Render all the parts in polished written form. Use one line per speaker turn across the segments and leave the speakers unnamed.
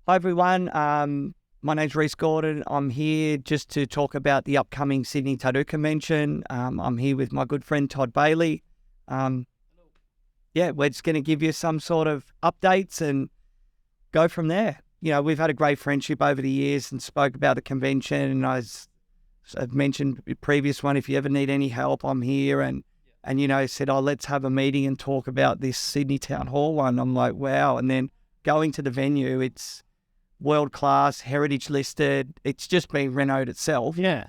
Hi everyone, my name's Rhys Gordon. I'm here just to talk about the upcoming Sydney Tattoo Convention. I'm here with my good friend Todd Bailey. We're just going to give you some sort of updates and go from there. We've had a great friendship over the years and spoke about the convention, and I've mentioned the previous one, if you ever need any help, I'm here, and said, let's have a meeting and talk about this Sydney Town Hall one. I'm like, wow. And then going to the venue, it's world-class, heritage listed. It's just been renovated itself.
Yeah.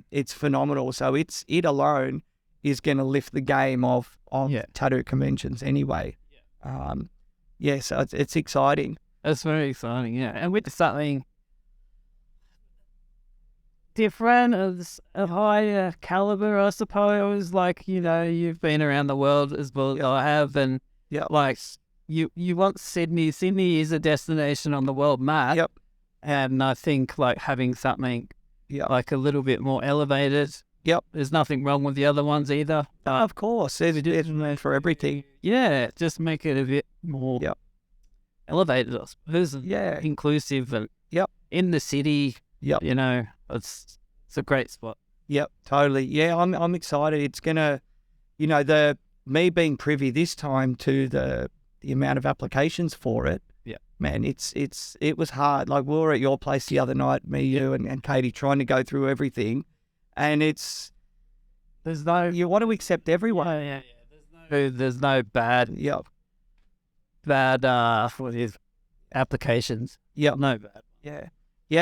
It's phenomenal. So it alone is going to lift the game of tattoo conventions anyway. So it's exciting.
It's very exciting, yeah. And with something different, of higher caliber, I suppose. Like, you've been around the world as well as I have, and like you want Sydney. Sydney is a destination on the world map.
Yep. And
I think like having something like a little bit more elevated.
Yep.
There's nothing wrong with the other ones either.
Of course, there's for everything.
Yeah, just make it a bit more elevated, I suppose. Inclusive and in the city.
Yep.
It's a great spot.
Yep, totally. Yeah, I'm excited. It's gonna, me being privy this time to the amount of applications for it.
Yeah,
man, it was hard. Like, we were at your place the other night, me, you, and Katie, trying to go through everything, and you want to accept everyone.
Yeah. There's no bad. What is applications?
Yeah,
no bad.
Yeah,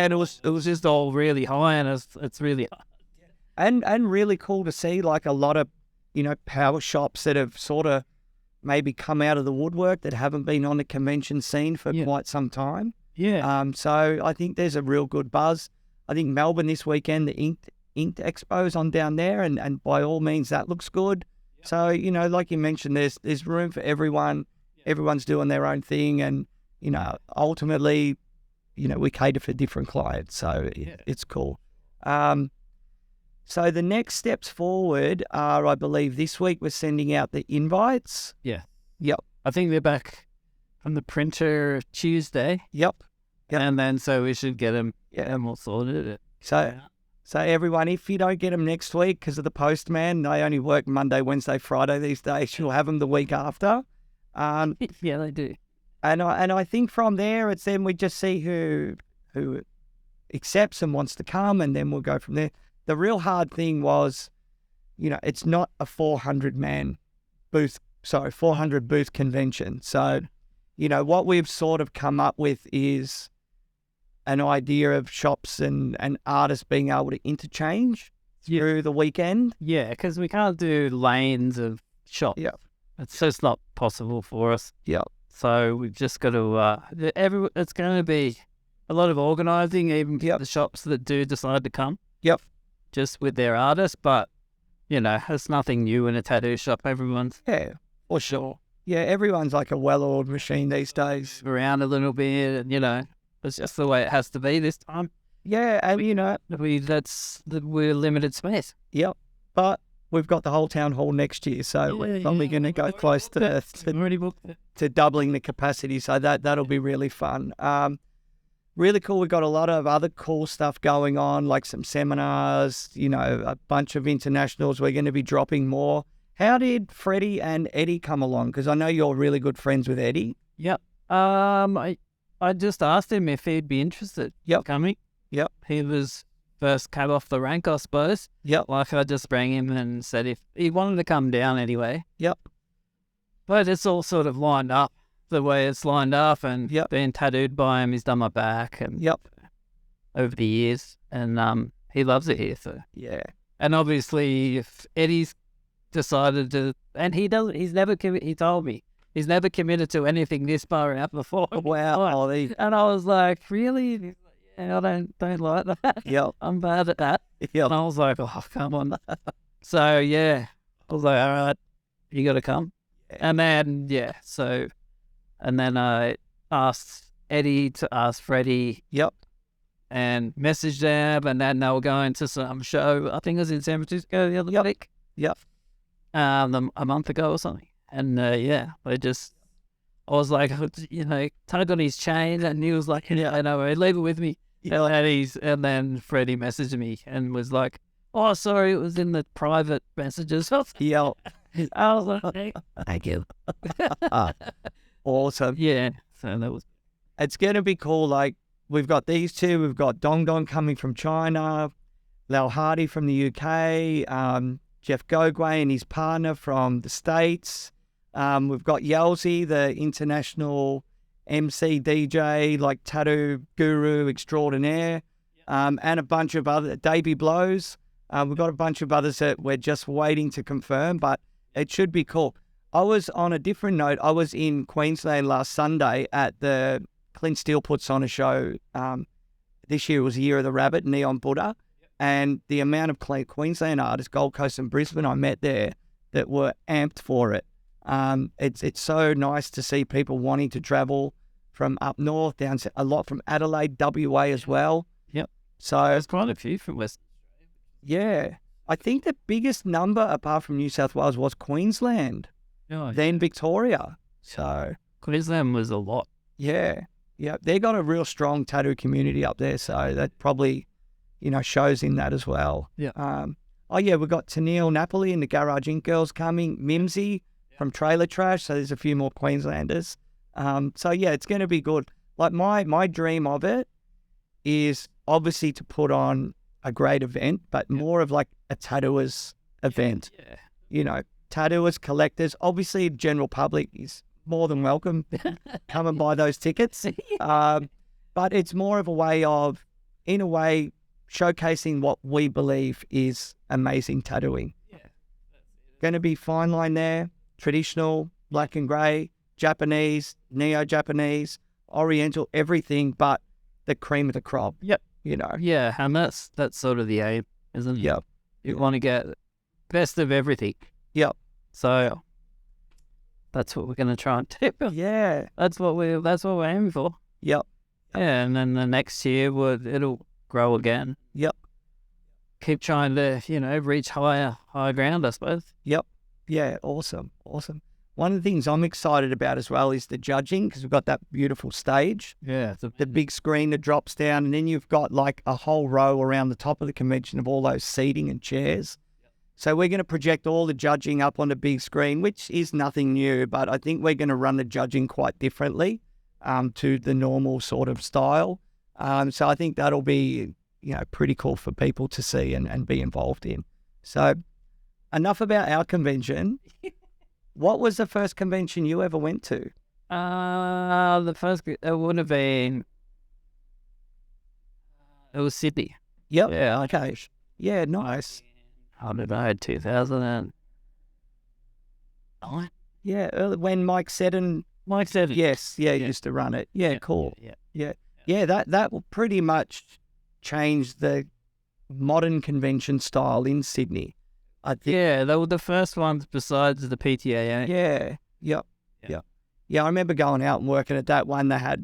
and it was
just all really high, and it's really
and really cool to see, like, a lot of power shops that have sort of maybe come out of the woodwork that haven't been on the convention scene for quite some time. So I think there's a real good buzz. I think Melbourne this weekend, the Inked Expo's on down there, and by all means that looks good. So like you mentioned, there's room for everyone. Everyone's doing their own thing, and ultimately, we cater for different clients, so it's cool. So the next steps forward are, I believe, this week we're sending out the invites.
Yeah.
Yep.
I think they're back from the printer Tuesday.
Yep.
And then so we should get them all sorted.
So everyone, if you don't get them next week because of the postman, they only work Monday, Wednesday, Friday these days. You'll have them the week after.
Yeah, they do.
And I think from there, it's then we just see who accepts and wants to come, and then we'll go from there. The real hard thing was, it's not a 400 booth convention. So, what we've sort of come up with is an idea of shops and artists being able to interchange through the weekend.
Yeah, because we can't do lanes of shops.
Yeah.
It's just not possible for us.
Yeah.
So we've just got to, it's going to be a lot of organising, even for the shops that do decide to come.
Yep.
Just with their artists, but, it's nothing new in a tattoo shop. Everyone's...
Yeah, for sure. Yeah, everyone's like a well-oiled machine these days.
Around a little bit, and, it's just the way it has to be this time.
Yeah, and,
we're limited space.
Yep, but we've got the whole town hall next year, so we're probably going to go close to doubling the capacity, so that'll be really fun. Really cool. We've got a lot of other cool stuff going on, like some seminars, a bunch of internationals. We're going to be dropping more. How did Freddie and Eddie come along? Because I know you're really good friends with Eddie.
Yep. I just asked him if he'd be interested in coming.
Yep.
He was first came off the rank, I suppose.
Yep.
Like, I just rang him and said if he wanted to come down anyway.
Yep.
But it's all sort of lined up the way it's lined up, and being tattooed by him, he's done my back and over the years, and he loves it here. So and obviously if Eddie's decided to, and he told me he's never committed to anything this far out before.
Wow.
And I was like, really? I don't like that.
Yep.
I'm bad at that.
Yep.
And I was like, oh, come on. So I was like, all right, you got to come. And then and then I asked Eddie to ask Freddie.
Yep.
And messaged them, and then they were going to some show. I think it was in San Francisco the other week.
Yep.
A month ago or something. And I I was like, tug on his chain, and he was like, yeah, I know, leave it with me. Yeah. And then Freddie messaged me and was like, oh, sorry, it was in the private messages.
Yeah.
I was like, hey, thank you.
Awesome.
Yeah. So that was.
It's going to be cool. Like, we've got these two. We've got Dong Dong coming from China, Lau Hardy from the UK, Jeff Gogway and his partner from the States. We've got Yelzy, the international MC, DJ, like tattoo guru extraordinaire, and a bunch of other, Davey Blows. We've got a bunch of others that we're just waiting to confirm, but it should be cool. I was on a different note. I was in Queensland last Sunday at the Clint Steele puts on a show. This year was the Year of the Rabbit, Neon Buddha. And the amount of Queensland artists, Gold Coast and Brisbane, I met there that were amped for it. It's so nice to see people wanting to travel from up north down to a lot from Adelaide, WA as well.
Yep.
So
there's quite a few from West.
Yeah. I think the biggest number apart from New South Wales was Queensland, then Victoria. So
Queensland was a lot.
Yeah. Yeah. They got a real strong tattoo community up there. So that probably, shows in that as well.
Yeah.
We've got Tennille Napoli and the Garage Ink Girls coming, Mimsy from Trailer Trash. So there's a few more Queenslanders. It's going to be good. Like my dream of it is obviously to put on a great event, but more of like a tattooers event.
Yeah.
Tattooers, collectors, obviously general public is more than welcome. Come and buy those tickets. But it's more of a way of, in a way, showcasing what we believe is amazing tattooing.
Yeah.
Going to be fine line there, traditional, black and grey, Japanese, neo-Japanese, oriental, everything but the cream of the crop.
Yep. Yeah, and that's sort of the aim, isn't it?
Yep.
You want to get best of everything.
Yep.
So that's what we're going to try and do.
Yeah.
That's what we're aiming for.
Yep.
Yeah, and then the next year it'll grow again.
Yep.
Keep trying to, reach higher ground, I suppose.
Yep. Yeah, awesome. One of the things I'm excited about as well is the judging, because we've got that beautiful stage.
Yeah.
The big screen that drops down, and then you've got like a whole row around the top of the convention of all those seating and chairs. Yep. So we're going to project all the judging up on the big screen, which is nothing new, but I think we're going to run the judging quite differently to the normal sort of style. So I think that'll be, pretty cool for people to see and be involved in. So enough about our convention. What was the first convention you ever went to?
The first, it would have been, it was Sydney.
Yep.
Yeah.
Okay. Yeah, nice.
I don't know, 2009.
Yeah, when Mike Seddon. Yes, yeah, used to run it. Yeah, cool. Yeah, that will pretty much change the modern convention style in Sydney. I think.
Yeah, they were the first ones besides the PTAA.
Yeah, yep. Yeah, I remember going out and working at that one. They had,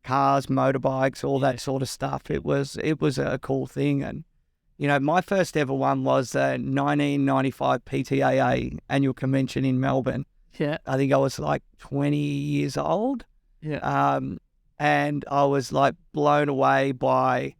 cars, motorbikes, all that sort of stuff. It was a cool thing. And, my first ever one was the 1995 PTAA annual convention in Melbourne.
Yeah.
I think I was like 20 years old.
Yeah.
And I was like blown away by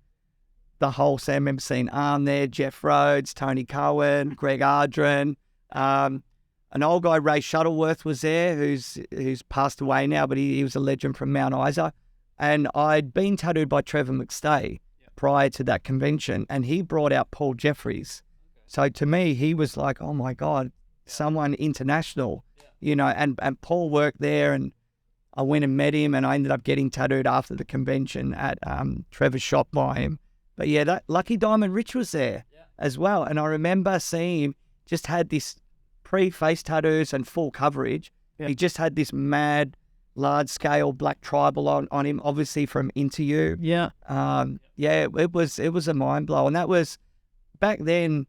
the whole SAMM scene. There, Jeff Rhodes, Tony Cohen, Greg Ardren, an old guy, Ray Shuttleworth, was there, who's passed away now, but he was a legend from Mount Isa. And I'd been tattooed by Trevor McStay prior to that convention, and he brought out Paul Jeffries. So to me, he was like, oh my God, someone international, and Paul worked there, and I went and met him, and I ended up getting tattooed after the convention at Trevor's shop by him. But yeah, that Lucky Diamond Rich was there as well. And I remember seeing him, just had this pre-face tattoos and full coverage. He just had this mad, large-scale black tribal on him, obviously from Interview.
Yeah.
It was a mind blow. And that was, back then,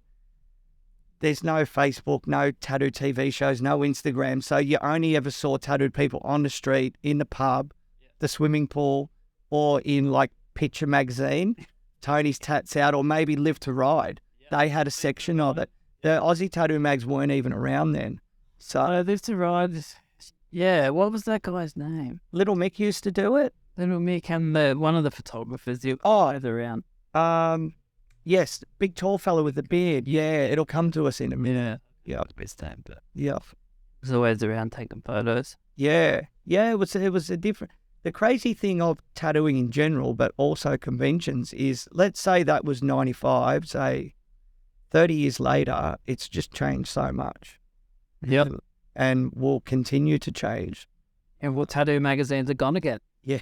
there's no Facebook, no tattoo TV shows, no Instagram. So you only ever saw tattooed people on the street, in the pub, the swimming pool, or in like Picture magazine, Tony's Tats Out, or maybe Live to Ride. They had a section of it. The Aussie tattoo mags weren't even around then. So
Live to Ride, Yeah, what was that guy's name?
Little Mick used to do it.
Little Mick and one of the photographers. Around.
Yes, big tall fellow with the beard. Yeah, it'll come to us in a minute.
Yeah, best time, but
yeah,
he's always around taking photos.
Yeah, it was a different. The crazy thing of tattooing in general, but also conventions, is let's say that was 95. Say 30 years later, it's just changed so much.
Yep,
and will continue to change.
And what tattoo magazines are gonna get?
Yeah.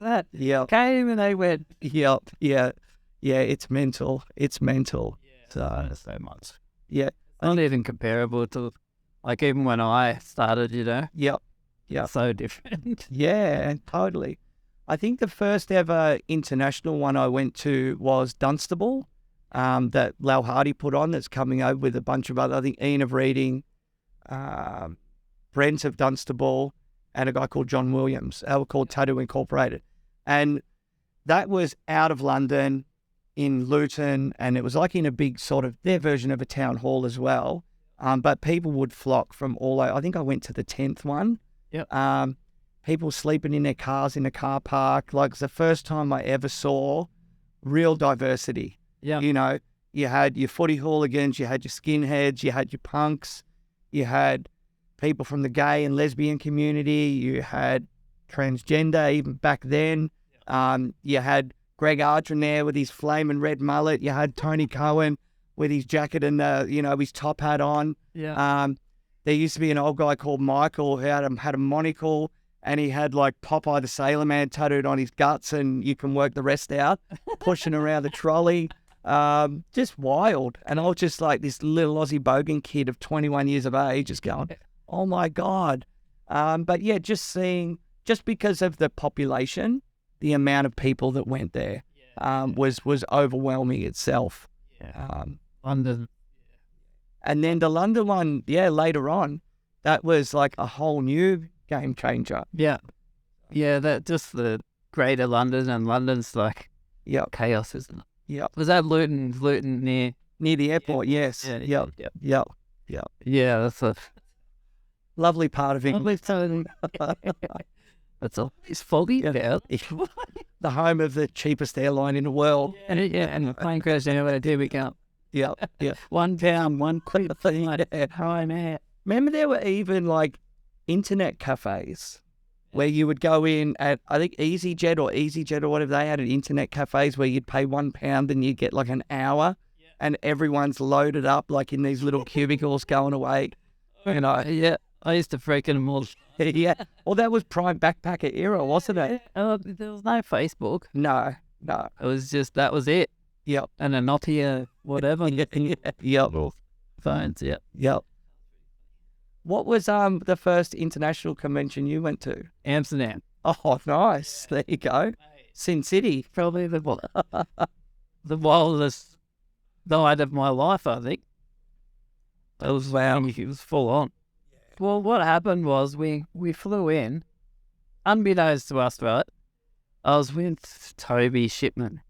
That.
Yep.
Came and they went.
Yep. Yeah. It's mental.
So much.
Yeah.
Not even comparable to, like, even when I started,
Yep.
So different.
Yeah, totally. I think the first ever international one I went to was Dunstable, that Lau Hardy put on, that's coming over with a bunch of other, I think Ian of Reading, Brent of Dunstable, and a guy called John Williams. They were called Tattoo Incorporated. And that was out of London in Luton, and it was like in a big sort of their version of a town hall as well. But people would flock from all over. I think I went to the 10th one.
Yep.
People sleeping in their cars in a car park. Like, it's the first time I ever saw real diversity.
Yeah.
You had your footy hooligans, you had your skinheads, you had your punks, you had people from the gay and lesbian community, you had transgender even back then. You had Greg Ardron there with his flaming red mullet. You had Tony Cohen with his jacket and his top hat on.
Yeah.
There used to be an old guy called Michael who had a monocle, and he had like Popeye the Sailor Man tattooed on his guts, and you can work the rest out, pushing around the trolley. Just wild. And I was just like this little Aussie bogan kid of 21 years of age, just going, oh my God. But yeah, just because of the population, the amount of people that went there was overwhelming itself.
Yeah. London.
And then the London one, later on, that was like a whole new game changer.
Yeah. Yeah, that just the greater London, and London's like chaos, isn't it?
Yeah.
Was that Luton near
the airport?
Yeah.
Yes. Yeah.
Yeah, that's a
lovely part of England.
It's always foggy there.
The home of the cheapest airline in the world.
And the plane crash anyway, there we go.
Yeah.
£1, 1 quid. Hi, man.
Remember there were even like internet cafes where you would go in at, I think EasyJet or whatever, they had an internet cafes where you'd pay £1 and you'd get like an hour, and everyone's loaded up like in these little cubicles going away.
Yeah, I used to freaking them all.
Yeah. Well, that was prime backpacker era, wasn't it?
There was no Facebook.
No.
It was just, that was it.
Yep.
And a Nokia, whatever.
Yep.
Phones,
Yep. What was the first international convention you went to?
Amsterdam.
Oh, nice. There you go. Sin City.
Probably the wildest night of my life, I think. It was full on. Well, what happened was we flew in, unbeknownst to us, right? I was with Toby Shipman,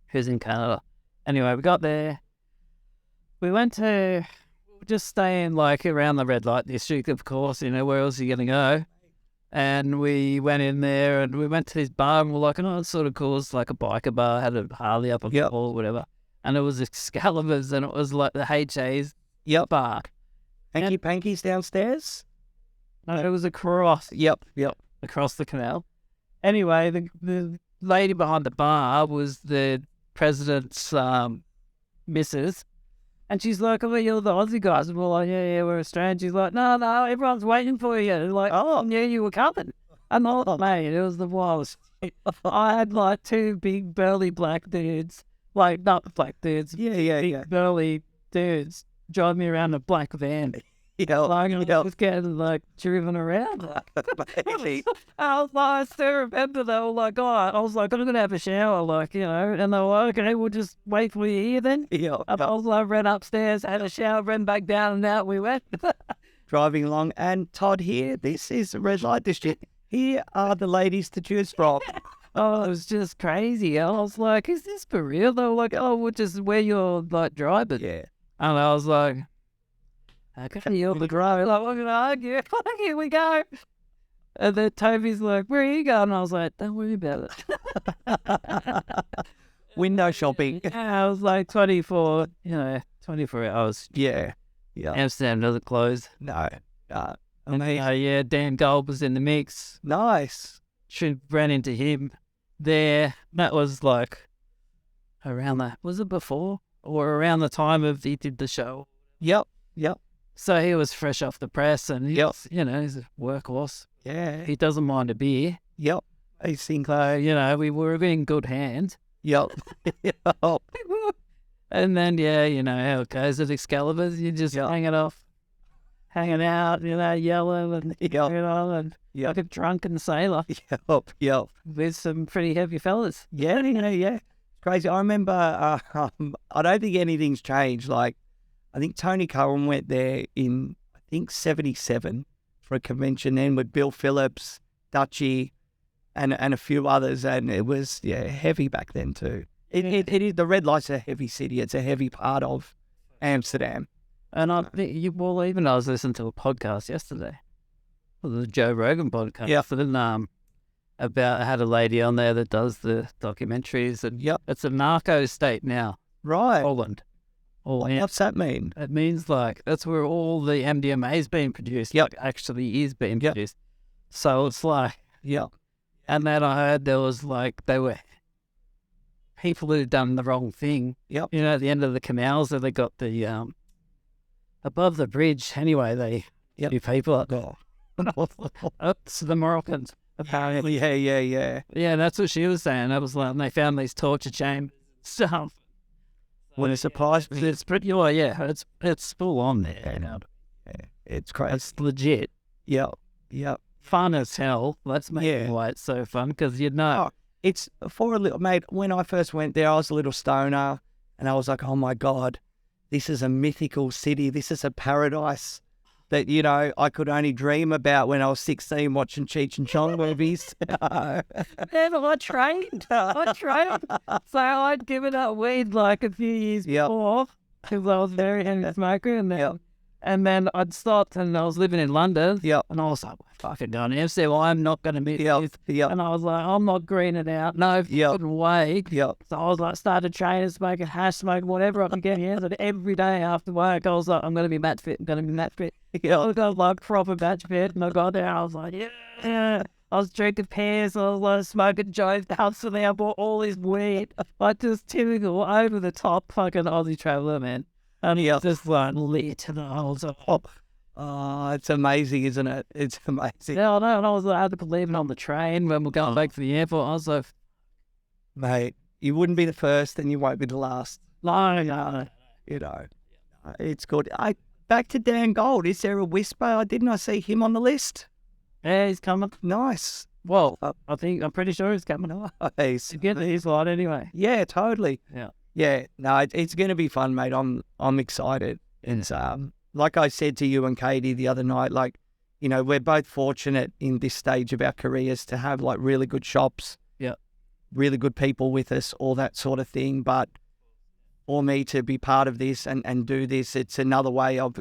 who's in Canada. Anyway, we got there. We went to just staying like around the red light district, of course, where else are you going to go? And we went in there and we went to this bar and we're like, oh, it's sort of cool. It's like a biker bar, had a Harley up on the wall or whatever. And it was Excalibur's and it was like the HA's bar.
Hanky Panky's downstairs?
No, it was across.
Yep.
Across the canal. Anyway, the lady behind the bar was the president's missus. And she's like, oh, you're the Aussie guys. And we're like, yeah, we're Australian. She's like, no, everyone's waiting for you. And like, oh, I knew you were coming. And mate, it was the wildest. I had like two big burly black dudes, like not black dudes.
Yeah.
Burly dudes drive me around a black van. I was getting like driven around. I still remember they were like, I was like, I'm gonna have a shower, and they were like, okay, we'll just wait for you here then. I was like, ran upstairs, had a shower, ran back down, and out we went.
Driving along, and Todd here, this is the red light district. Here are the ladies to choose from.
Oh, it was just crazy. I was like, is this for real? They were like, oh, we'll just wear your like driver.
Yeah.
And I was like, Okay, you're the driver. Like, we're going to argue. Like, here we go. And then Toby's like, where are you going? And I was like, don't worry about
it. Window shopping.
Yeah, I was like 24 hours.
Yeah.
Amsterdam doesn't close.
No.
Dan Gold was in the mix.
Nice.
Should ran into him there. That was like around that. Was it before or around the time of he did the show?
Yep.
So he was fresh off the press, and he's a workhorse.
Yeah.
He doesn't mind a beer.
Yep. He thinks,
we were in good hands.
Yep.
And then, how it goes at Excalibur's. You just hanging out, yelling and and like a drunken sailor.
Yep.
With some pretty heavy fellas.
Yeah. Crazy. I remember, I don't think anything's changed. Like, I think Tony Curran went there in, 77 for a convention then with Bill Phillips, Dutchy, and a few others. And it was, heavy back then too. It is, the red light's a heavy city. It's a heavy part of Amsterdam.
And I think, even I was listening to a podcast yesterday, the Joe Rogan podcast.
Yeah.
I had a lady on there that does the documentaries, and it's a narco state now.
Right.
Holland.
What's that mean?
It means like that's where all the MDMA is being produced.
Yep.
Actually is being produced. So it's like, And then I heard there was they were people who had done the wrong thing.
Yep.
At the end of the canals, so they got the above the bridge. Anyway, they few people up there. It's the Moroccans. Apparently.
Yeah.
Yeah, that's what she was saying. I was like, they found these torture chambers and stuff.
Wouldn't surprise me.
It's pretty, it's full on there.
It's crazy.
It's legit.
Yep.
Fun as hell. That's making why it's so fun, because
it's for a little, mate, when I first went there, I was a little stoner, and I was like, oh my God, this is a mythical city. This is a paradise that, I could only dream about when I was 16 watching Cheech and Chong movies.
Man, I trained. So I'd given up weed a few years before, because I was a very heavy smoker. And then I'd stopped, and I was living in London. And I was like, fucking done. Amsterdam, I'm not going to miss this. And I was like, I'm not greening out. No fucking way. So I was like, started training, smoking hash, smoking whatever I could get here. So every day after work, I was like, I'm going to be match fit. I got like proper match fit. And I got there, I was like, yeah. I was drinking pears, I was like smoking joints, constantly. I bought all this weed. Like just typical, over the top fucking Aussie traveller, man. And he just lit, and I was like,
oh, it's amazing, isn't it? It's amazing.
Yeah, I know. And I was like, I had to leave it on the train when we're going back to the airport. I was like,
mate, you wouldn't be the first, and you won't be the last.
No.
It's good. Back to Dan Gold. Is there a whisper? Didn't I see him on the list?
Yeah, he's coming.
Nice.
Well, I'm pretty sure he's coming.
Nice.
Get his light anyway.
Yeah, totally.
Yeah,
no, it's going to be fun, mate. I'm excited. It's like I said to you and Katie the other night, we're both fortunate in this stage of our careers to have really good shops, really good people with us, all that sort of thing. But for me to be part of this and do this, it's another way of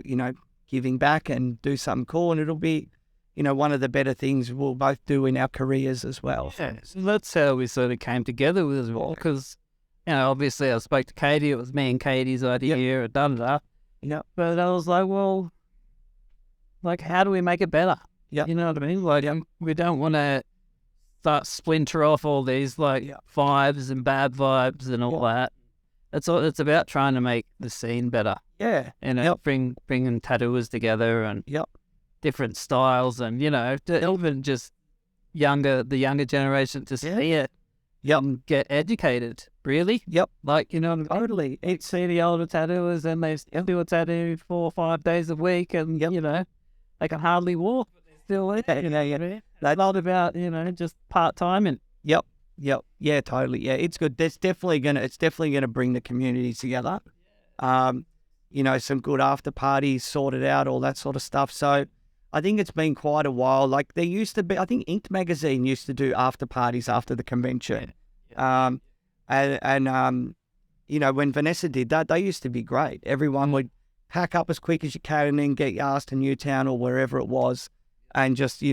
giving back and do something cool, and it'll be one of the better things we'll both do in our careers as well.
Yeah, so that's how we sort of came together with as well, because. Obviously I spoke to Katie. It was me and Katie's idea. But I was like, well, how do we make it better?
Yeah.
You know what I mean? We don't want to start splinter off all these vibes and bad vibes and all that. It's about trying to make the scene better.
Yeah.
Bringing tattooers together and different styles, and even just the younger generation to see it. Get educated, really.
Totally.
It's see the older tattooers, and they still do a tattoo 4 or 5 days a week, and they can hardly walk, but they're still there. That's not about just part time. And
yeah, totally. Yeah, it's good. It's definitely gonna bring the community together. Some good after parties sorted out, all that sort of stuff. So I think it's been quite a while. There used to be, I think Inked magazine used to do after parties after the convention. And when Vanessa did that, they used to be great. Everyone would pack up as quick as you can and then get your ass to Newtown or wherever it was and just,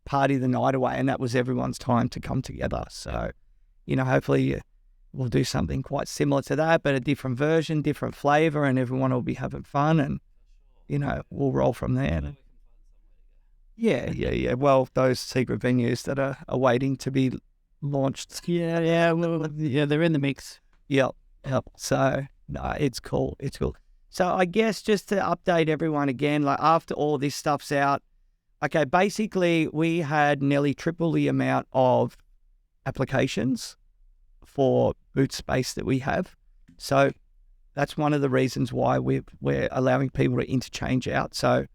party the night away. And that was everyone's time to come together. So, hopefully we'll do something quite similar to that, but a different version, different flavor, and everyone will be having fun and, we'll roll from there. Yeah. Well, those secret venues that are waiting to be launched.
Yeah, they're in the mix.
Yep. So, no, it's cool. So I guess just to update everyone again, like after all this stuff's out, okay, basically we had nearly triple the amount of applications for boot space that we have. So that's one of the reasons why we're allowing people to interchange out. So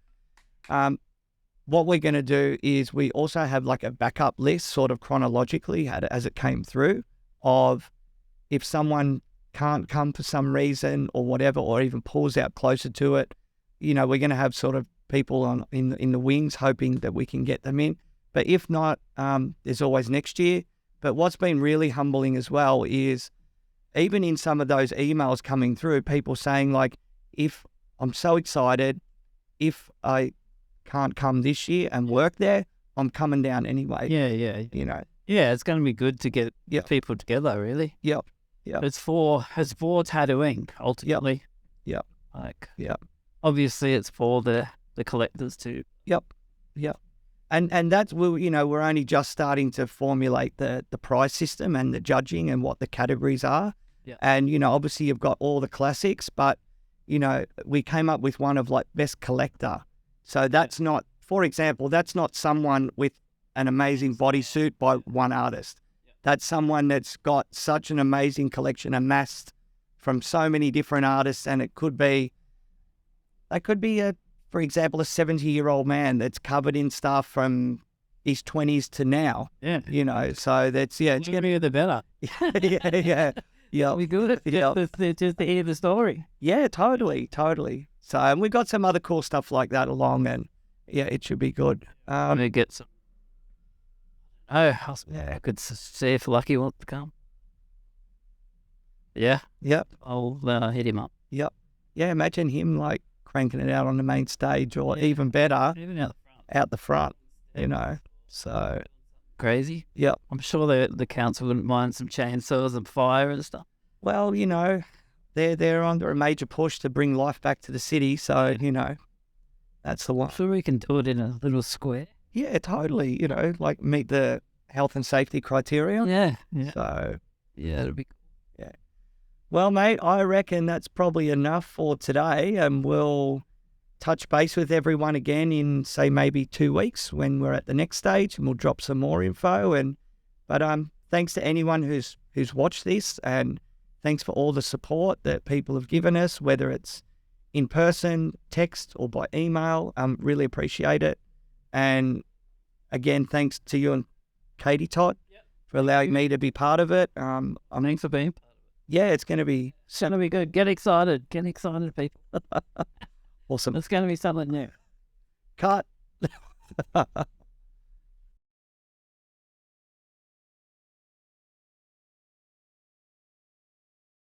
what we're going to do is we also have like a backup list sort of chronologically as it came through of if someone can't come for some reason or whatever, or even pulls out closer to it, we're going to have sort of people in the wings hoping that we can get them in. But if not, there's always next year. But what's been really humbling as well is even in some of those emails coming through, people saying like, if I'm so excited, if I can't come this year and work there, I'm coming down anyway.
Yeah. Yeah, it's going to be good to get people together, really.
Yep.
It's for tattooing, ultimately.
Yep.
Obviously, it's for the collectors too.
Yep. And that's, we're only just starting to formulate the prize system and the judging and what the categories are.
Yeah.
And, obviously you've got all the classics, but, we came up with one of like best collector. So that's not, for example, that's not someone with an amazing bodysuit by one artist. That's someone that's got such an amazing collection amassed from so many different artists, and it could be, for example, a 70-year-old man that's covered in stuff from his 20s to now.
Yeah.
So that's, it's
going to be the better.
Yeah.
We good. Just to hear the story.
Yeah, totally. So, and we've got some other cool stuff like that along, and it should be good.
I'm going to get some. I could see if Lucky wants to come. Yeah.
Yep.
I'll hit him up.
Yep. Yeah, imagine him like cranking it out on the main stage, or even better,
even
out the front, So
crazy.
Yep.
I'm sure the council wouldn't mind some chainsaws and fire and stuff.
Well, they're under a major push to bring life back to the city, so that's the one.
I'm sure we can do it in a little square.
Yeah, totally. Like meet the health and safety criteria.
Yeah.
So
it'll be cool.
Yeah. Well, mate, I reckon that's probably enough for today, and we'll touch base with everyone again in, say, maybe 2 weeks when we're at the next stage, and we'll drop some more info. But thanks to anyone who's watched this, and thanks for all the support that people have given us, whether it's in person, text, or by email. Really appreciate it. And again, thanks to you and Katie, Todd, for allowing me to be part of it.
Thanks for being part of it.
Yeah, it's going to be
good. Get excited, people.
Awesome.
It's going to be something new.
Cut.